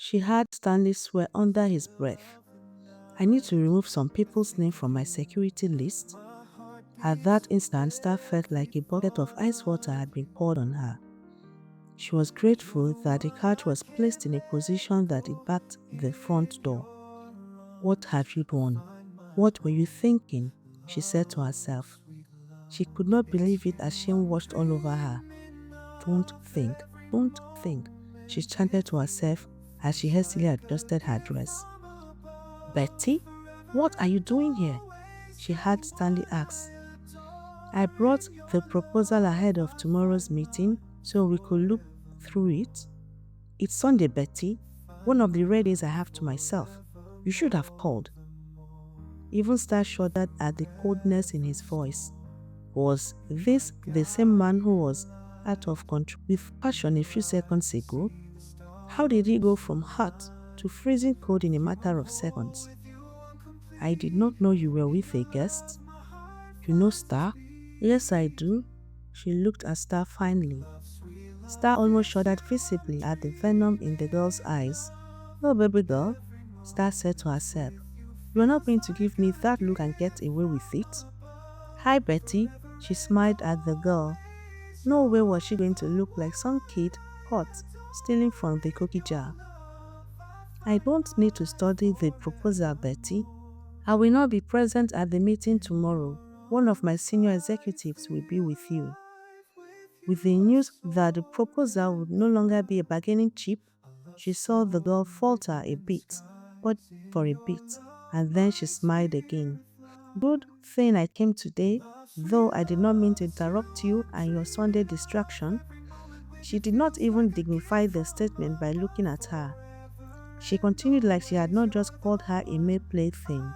She heard Stanley swear under his breath. I need to remove some people's name from my security list. At that instant, Star felt like a bucket of ice water had been poured on her. She was grateful that the couch was placed in a position that it backed the front door. What have you done? What were you thinking? She said to herself. She could not believe it as shame washed all over her. Don't think, don't think, she chanted to herself as she hastily adjusted her dress. Betty, what are you doing here? She heard Stanley ask. I brought the proposal ahead of tomorrow's meeting so we could look through it. It's Sunday, Betty, one of the rare days I have to myself. You should have called. Even Star shuddered at the coldness in his voice. Was this the same man who was out of control with passion a few seconds ago? How did he go from hot to freezing cold in a matter of seconds? I did not know you were with a guest. You know Star? Yes, I do. She looked at Star finally. Star almost shuddered visibly at the venom in the girl's eyes. Oh, baby girl, Star said to herself. You are not going to give me that look and get away with it. Hi, Betty. She smiled at the girl. No way was she going to look like some kid caught stealing from the cookie jar. I don't need to study the proposal, Betty. I will not be present at the meeting tomorrow. One of my senior executives will be with you. With the news that the proposal would no longer be a bargaining chip, she saw the girl falter a bit, but for a bit, and then she smiled again. Good thing I came today, though I did not mean to interrupt you and your Sunday distraction. She did not even dignify the statement by looking at her. She continued like she had not just called her a male plaything.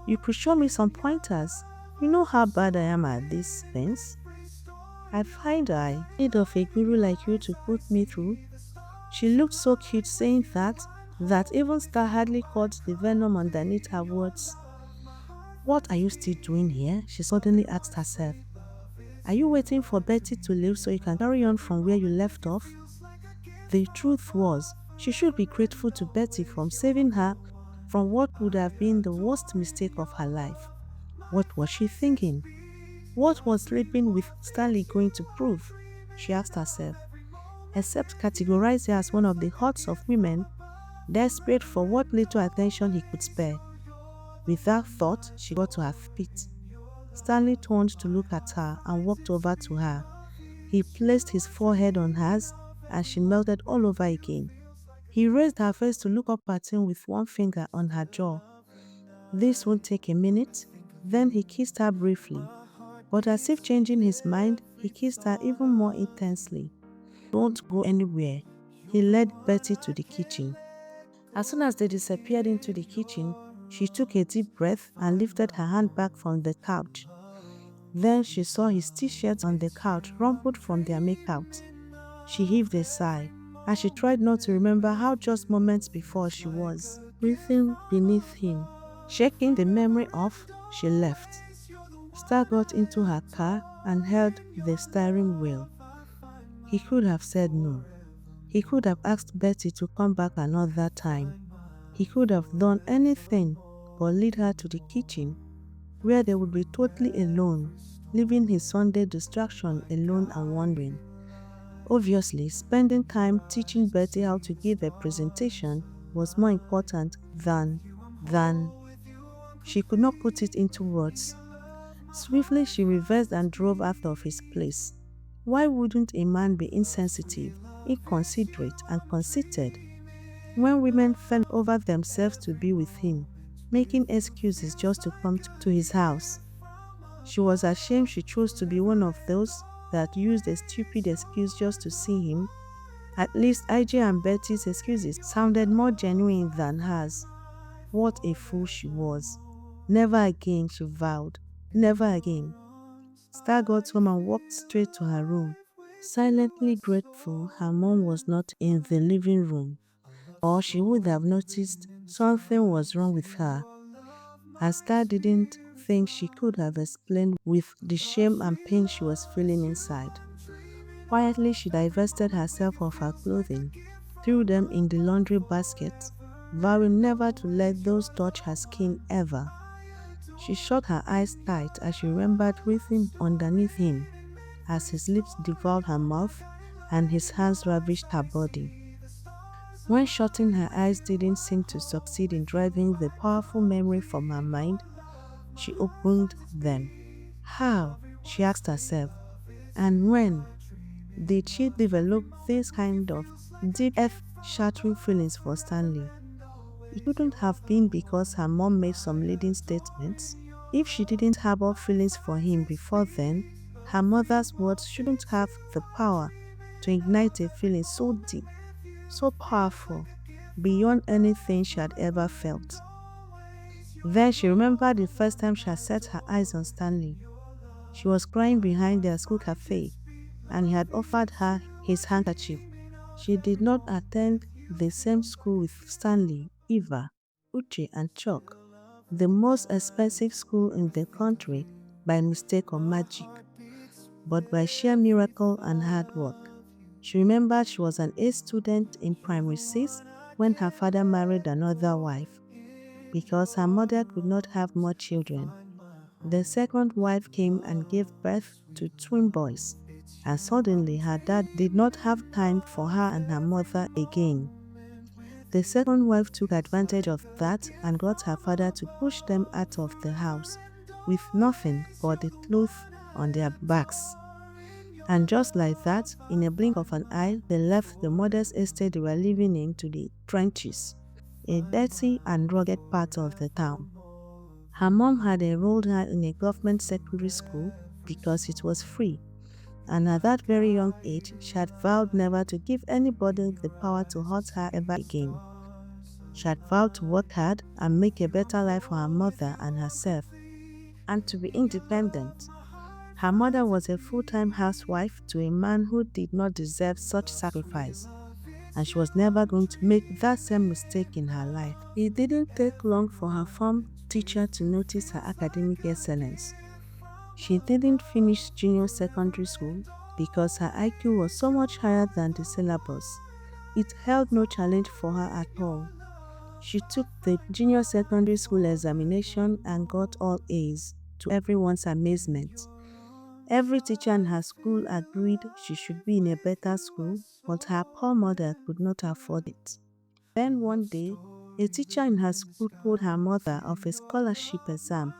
You could show me some pointers. You know how bad I am at these things. I find I need of a guru like you to put me through. She looked so cute saying that even Star hardly caught the venom underneath her words. What are you still doing here? She suddenly asked herself. Are you waiting for Betty to leave so you can carry on from where you left off? The truth was, she should be grateful to Betty for saving her from what would have been the worst mistake of her life. What was she thinking? What was sleeping with Stanley going to prove? She asked herself. Except categorize her as one of the hearts of women, desperate for what little attention he could spare. With that thought, she got to her feet. Stanley turned to look at her and walked over to her. He placed his forehead on hers and she melted all over again. He raised her face to look up at him with one finger on her jaw. This would take a minute. Then he kissed her briefly. But as if changing his mind, he kissed her even more intensely. Don't go anywhere. He led Betty to the kitchen. As soon as they disappeared into the kitchen, she took a deep breath and lifted her hand back from the couch. Then she saw his t-shirts on the couch rumpled from their makeout. She heaved a sigh, and she tried not to remember how just moments before she was breathing beneath him. Shaking the memory off, she left. Star got into her car and held the steering wheel. He could have said no. He could have asked Betty to come back another time. He could have done anything but lead her to the kitchen, where they would be totally alone, leaving his Sunday distraction alone and wondering. Obviously, spending time teaching Betty how to give a presentation was more important than. She could not put it into words. Swiftly, she reversed and drove out of his place. Why wouldn't a man be insensitive, inconsiderate, and conceited when women fell over themselves to be with him, making excuses just to come to his house? She was ashamed she chose to be one of those that used a stupid excuse just to see him. At least IJ and Betty's excuses sounded more genuine than hers. What a fool she was. Never again, she vowed. Never again. Star got home and walked straight to her room, silently grateful her mom was not in the living room, or she would have noticed something was wrong with her. As Star didn't think she could have explained with the shame and pain she was feeling inside. Quietly, she divested herself of her clothing. threw them in the laundry basket, vowing never to let those touch her skin ever. She shut her eyes tight as she remembered writhing underneath him as his lips devoured her mouth and his hands ravished her body. When shutting her eyes didn't seem to succeed in driving the powerful memory from her mind, she opened them. How? She asked herself. And when did she develop this kind of deep, earth-shattering feelings for Stanley? It couldn't have been because her mom made some leading statements. If she didn't harbor feelings for him before then, her mother's words shouldn't have the power to ignite a feeling so deep, so powerful, beyond anything she had ever felt. Then she remembered the first time she had set her eyes on Stanley. She was crying behind their school cafe, and he had offered her his handkerchief. She did not attend the same school with Stanley, Eva, Uche, and Chuck, the most expensive school in the country by mistake or magic, but by sheer miracle and hard work. She remembered she was an A student in primary 6 when her father married another wife, because her mother could not have more children. The second wife came and gave birth to twin boys, and suddenly her dad did not have time for her and her mother again. The second wife took advantage of that and got her father to push them out of the house with nothing but the clothes on their backs. And just like that, in a blink of an eye, they left the modest estate they were living in to the trenches, a dirty and rugged part of the town. Her mom had enrolled her in a government secondary school because it was free, and at that very young age, she had vowed never to give anybody the power to hurt her ever again. She had vowed to work hard and make a better life for her mother and herself, and to be independent. Her mother was a full-time housewife to a man who did not deserve such sacrifice, and she was never going to make that same mistake in her life. It didn't take long for her form teacher to notice her academic excellence. She didn't finish junior secondary school because her IQ was so much higher than the syllabus. It held no challenge for her at all. She took the junior secondary school examination and got all A's, to everyone's amazement. Every teacher in her school agreed she should be in a better school, but her poor mother could not afford it. Then one day, a teacher in her school told her mother of a scholarship exam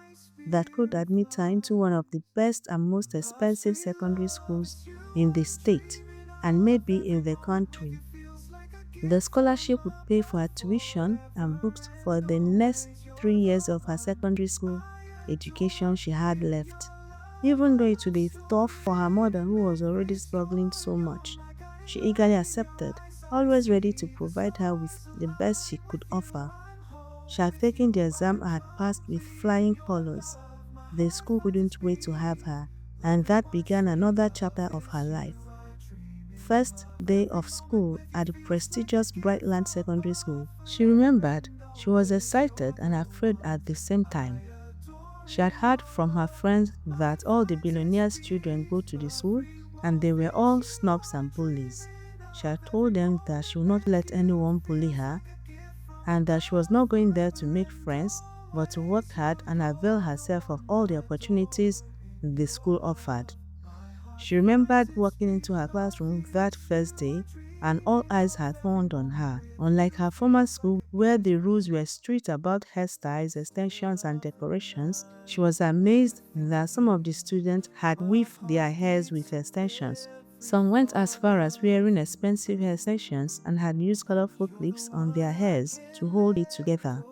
that could admit her into one of the best and most expensive secondary schools in the state, and maybe in the country. The scholarship would pay for her tuition and books for the next 3 years of her secondary school education she had left. Even though it would be tough for her mother, who was already struggling so much, she eagerly accepted, always ready to provide her with the best she could offer. She had taken the exam and had passed with flying colors. The school couldn't wait to have her, and that began another chapter of her life. First day of school at the prestigious Brightland Secondary School. She remembered she was excited and afraid at the same time. She had heard from her friends that all the billionaires' children go to the school and they were all snobs and bullies. She had told them that she would not let anyone bully her and that she was not going there to make friends but to work hard and avail herself of all the opportunities the school offered. She remembered walking into her classroom that first day and all eyes had turned on her. Unlike her former school, where the rules were strict about hairstyles, extensions, and decorations, she was amazed that some of the students had weaved their hairs with extensions. Some went as far as wearing expensive hair extensions and had used colorful clips on their hairs to hold it together.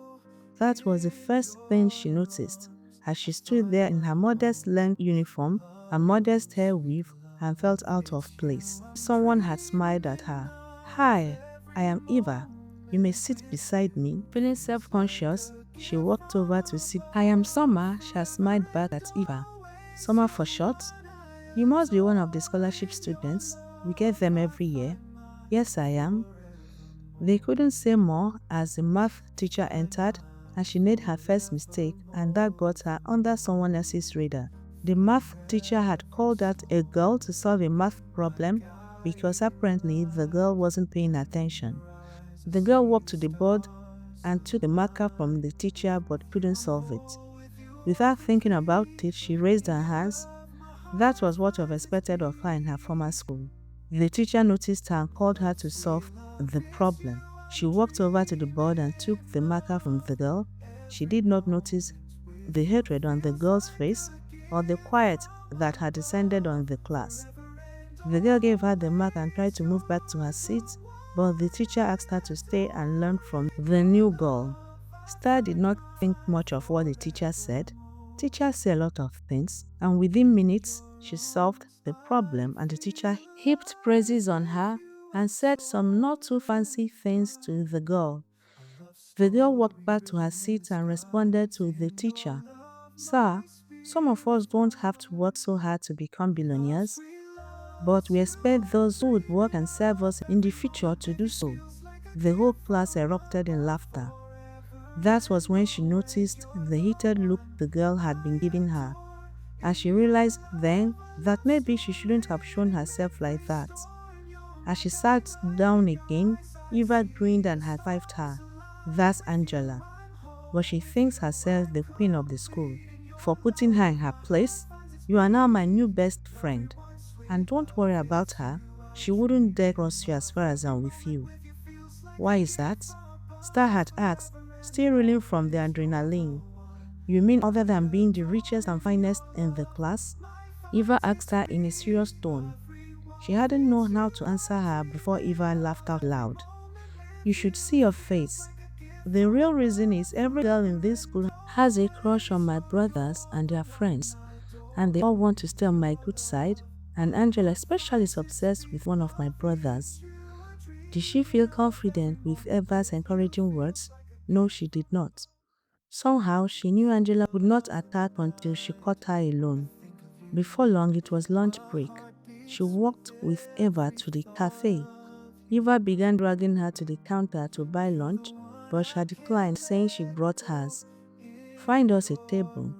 That was the first thing she noticed as she stood there in her modest length uniform, a modest hair weave, and felt out of place. Someone had smiled at her. "Hi, I am Eva. You may sit beside me." Feeling self-conscious, she walked over to sit. "I am Summer," she had smiled back at Eva. "Summer for short? You must be one of the scholarship students. We get them every year." "Yes, I am." They couldn't say more as the math teacher entered and she made her first mistake, and that got her under someone else's radar. The math teacher had called out a girl to solve a math problem because apparently the girl wasn't paying attention. The girl walked to the board and took the marker from the teacher but couldn't solve it. Without thinking about it, she raised her hands. That was what was expected of her in her former school. The teacher noticed her and called her to solve the problem. She walked over to the board and took the marker from the girl. She did not notice the hatred on the girl's face or the quiet that had descended on the class. The girl gave her the mark and tried to move back to her seat, but the teacher asked her to stay and learn from the new girl. Star did not think much of what the teacher said. Teachers say a lot of things, and within minutes, she solved the problem, and the teacher heaped praises on her and said some not too fancy things to the girl. The girl walked back to her seat and responded to the teacher, "Sir, some of us don't have to work so hard to become billionaires, but we expect those who would work and serve us in the future to do so." The whole class erupted in laughter. That was when she noticed the heated look the girl had been giving her, and she realized then that maybe she shouldn't have shown herself like that. As she sat down again, Eva grinned and high-fived her. "That's Angela, but she thinks herself the queen of the school. For putting her in her place, you are now my new best friend. And don't worry about her, she wouldn't dare cross you as far as I'm with you." "Why is that?" Star had asked, still reeling from the adrenaline. "You mean other than being the richest and finest in the class?" Eva asked her in a serious tone. She hadn't known how to answer her before Eva laughed out loud. "You should see your face. The real reason is every girl in this school has a crush on my brothers and their friends, and they all want to stay on my good side, and Angela especially is obsessed with one of my brothers." Did she feel confident with Eva's encouraging words? No, she did not. Somehow, she knew Angela would not attack until she caught her alone. Before long, it was lunch break. She walked with Eva to the cafe. Eva began dragging her to the counter to buy lunch, but she had declined, saying she brought hers. "Find us a table.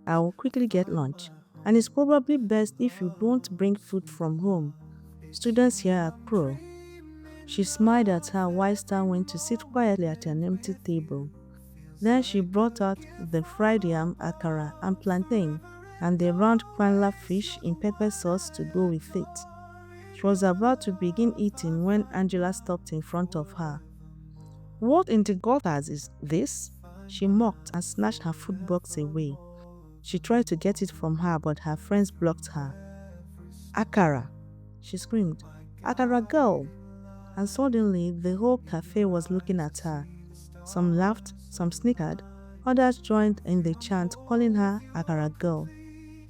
I will quickly get lunch, and it's probably best if you don't bring food from home. Students here are pro." She smiled at her while Star went to sit quietly at an empty table. Then she brought out the fried yam, akara, and plantain, and the round kwanla fish in pepper sauce to go with it. She was about to begin eating when Angela stopped in front of her. "What in the gutters is this?" She mocked and snatched her food box away. She tried to get it from her, but her friends blocked her. "Akara!" she screamed. "Akara girl!" And suddenly, the whole cafe was looking at her. Some laughed, some snickered, others joined in the chant calling her Akara girl.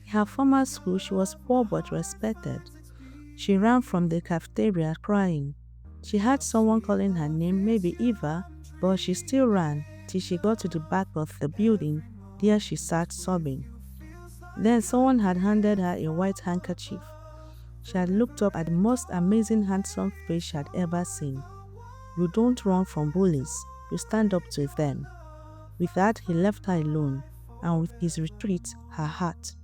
In her former school, she was poor but respected. She ran from the cafeteria crying. She heard someone calling her name, maybe Eva, but she still ran till she got to the back of the building. There she sat sobbing. Then someone had handed her a white handkerchief. She had looked up at the most amazing handsome face she had ever seen. "You don't run from bullies, you stand up to them." With that, he left her alone, and with his retreat, her heart.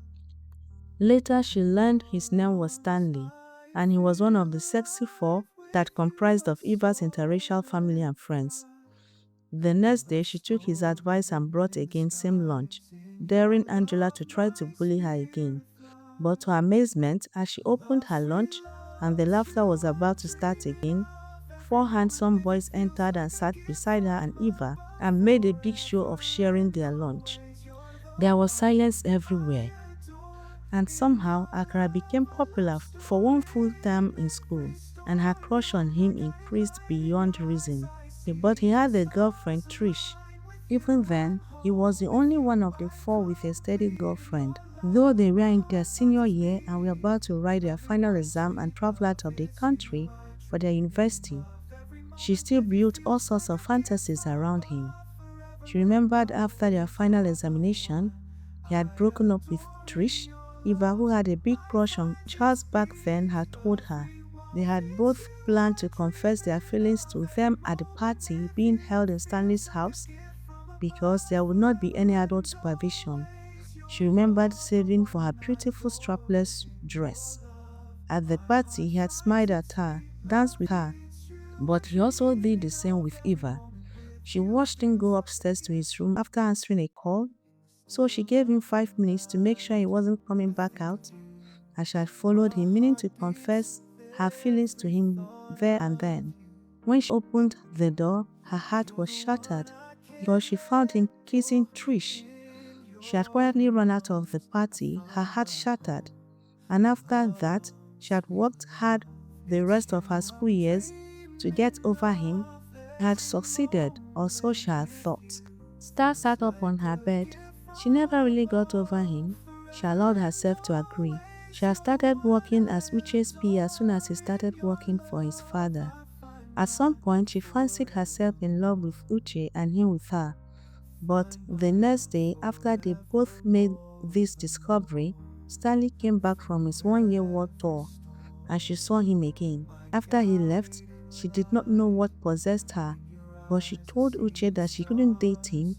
Later, she learned his name was Stanley, and he was one of the sexy four that comprised of Eva's interracial family and friends. The next day, she took his advice and brought again same lunch, daring Angela to try to bully her again. But to her amazement, as she opened her lunch and the laughter was about to start again, four handsome boys entered and sat beside her and Eva and made a big show of sharing their lunch. There was silence everywhere. And somehow, Akara became popular for one full term in school, and her crush on him increased beyond reason. But he had a girlfriend, Trish. Even then, he was the only one of the four with a steady girlfriend. Though they were in their senior year and were about to write their final exam and travel out of the country for their university, she still built all sorts of fantasies around him. She remembered after their final examination, he had broken up with Trish. Eva, who had a big crush on Charles back then, had told her they had both planned to confess their feelings to them at the party being held in Stanley's house because there would not be any adult supervision. She remembered saving for her beautiful strapless dress. At the party, he had smiled at her, danced with her, But he also did the same with Eva. She watched him go upstairs to his room after answering a call, so she gave him 5 minutes to make sure he wasn't coming back out, and she had followed him, meaning to confess her feelings to him there and then. When she opened the door, her heart was shattered because she found him kissing Trish. She had quietly run out of the party, her heart shattered, and after that, she had worked hard the rest of her school years to get over him, had succeeded, or so she had thought. Star sat up on her bed. She never really got over him. She allowed herself to agree. She had started working as Uche's PA as soon as he started working for his father. At some point, she fancied herself in love with Uche and him with her. But the next day, after they both made this discovery, Stanley came back from his one-year world tour, and she saw him again. After he left, she did not know what possessed her, but she told Uche that she couldn't date him,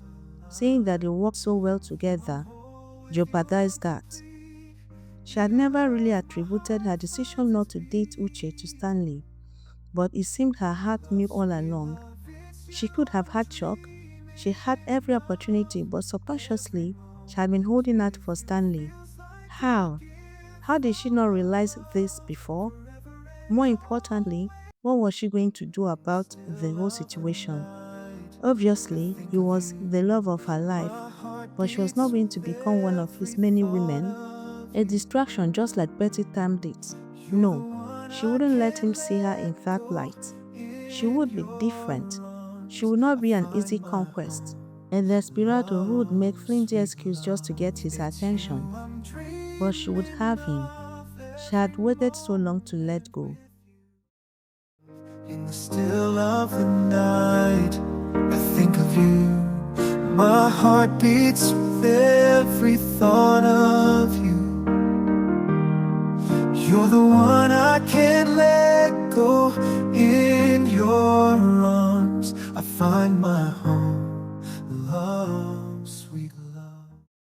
saying that they worked so well together jeopardized that. She had never really attributed her decision not to date Uche to Stanley, but it seemed her heart knew all along. She could have had shock. She had every opportunity, but subconsciously, she had been holding out for Stanley. How? How did she not realize this before? More importantly, what was she going to do about the whole situation? Obviously, he was the love of her life, but she was not going to become one of his many women, a distraction just like Betty timed it. No, she wouldn't let him see her in that light. She would be different. She would not be an easy conquest, a desperado who would make flimsy excuses just to get his attention. But she would have him. She had waited so long to let go. In the still of the night, I think of you. My heart beats with every thought of you. You're the one I can't let go. In your arms I find my home.